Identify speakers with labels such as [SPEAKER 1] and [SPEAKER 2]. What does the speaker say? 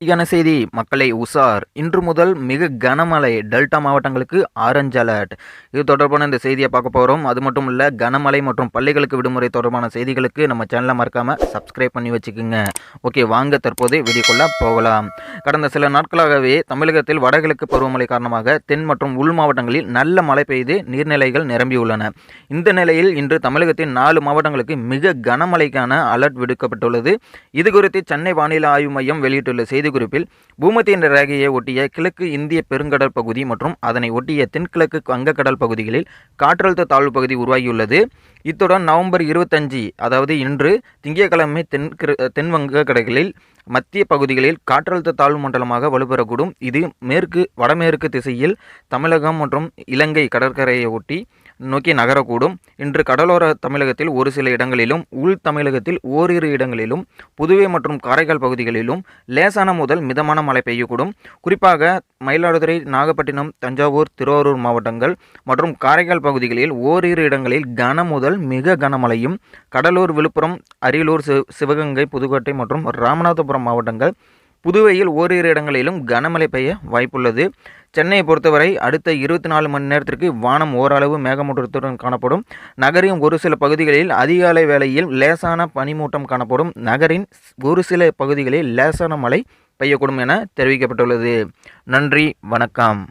[SPEAKER 1] யான செய்தி மக்களை உஷார். இன்று முதல் மிக கனமழை டெல்டா மாவட்டங்களுக்கு ஆரஞ்ச் அலர்ட். இது தொடர்பான இந்த செய்தியை பார்க்க போகிறோம். அது மட்டும் இல்லை, கனமழை மற்றும் பள்ளிகளுக்கு விடுமுறை தொடர்பான செய்திகளுக்கு நம்ம சேனலை மறக்காமல் சப்ஸ்கிரைப் பண்ணி வச்சுக்கோங்க. ஓகே, வாங்க தற்போது வீடியோக்குள்ளே போகலாம். கடந்த சில நாட்களாகவே தமிழகத்தில் வடகிழக்கு பருவமழை காரணமாக தென் மற்றும் உள் மாவட்டங்களில் நல்ல மழை பெய்து நீர்நிலைகள் நிரம்பியுள்ளன. இந்த நிலையில் இன்று தமிழகத்தின் 4 மாவட்டங்களுக்கு மிக கனமழைக்கான அலர்ட் விடுக்கப்பட்டுள்ளது. இதுகுறித்து சென்னை வானிலை ஆய்வு மையம் வெளியிட்டுள்ள செய்திக்குறிப்பில், பூமத்திய ரேகையை ஒட்டிய கிழக்கு இந்திய பெருங்கடல் பகுதி மற்றும் அதனை ஒட்டிய தென்கிழக்கு வங்கக்கடல் பகுதிகளில் காற்றழுத்த தாழ்வு பகுதி உருவாகியுள்ளது. இத்துடன் நவம்பர் 25, அதாவது இன்று திங்கட்கிழமை தென் வங்கக்கடலில் மத்திய பகுதிகளில் காற்றழுத்த தாழ்வு மண்டலமாக வலுப்பெறக்கூடும். இது வடமேற்கு திசையில் தமிழகம் மற்றும் இலங்கை கடற்கரையை ஒட்டி நோக்கி நகரக்கூடும். இன்று கடலோர தமிழகத்தில் ஒரு சில இடங்களிலும், உள் தமிழகத்தில் ஓரிரு இடங்களிலும், புதுவை மற்றும் காரைக்கால் பகுதிகளிலும் லேசான முதல் மிதமான மழை பெய்யக்கூடும். குறிப்பாக மயிலாடுதுறை, நாகப்பட்டினம், தஞ்சாவூர், திருவாரூர் மாவட்டங்கள் மற்றும் காரைக்கால் பகுதிகளில் ஓரிரு இடங்களில் கன முதல் மிக கனமழையும், கடலூர், விழுப்புரம், அரியலூர், சிவகங்கை, புதுக்கோட்டை மற்றும் ராமநாதபுரம் மாவட்டங்கள், புதுவையில் ஓரிரு இடங்களிலும் கனமழை பெய்ய வாய்ப்புள்ளது. சென்னையை பொறுத்தவரை அடுத்த 24 மணி நேரத்திற்கு வானம் ஓரளவு மேகமூட்டத்துடன் காணப்படும். நகரின் ஒரு சில பகுதிகளில் அதிகாலை வேளையில் லேசான பனிமூட்டம் காணப்படும். நகரின் ஒரு சில பகுதிகளில் லேசான மழை பெய்யக்கூடும் என தெரிவிக்கப்பட்டுள்ளது. நன்றி, வணக்கம்.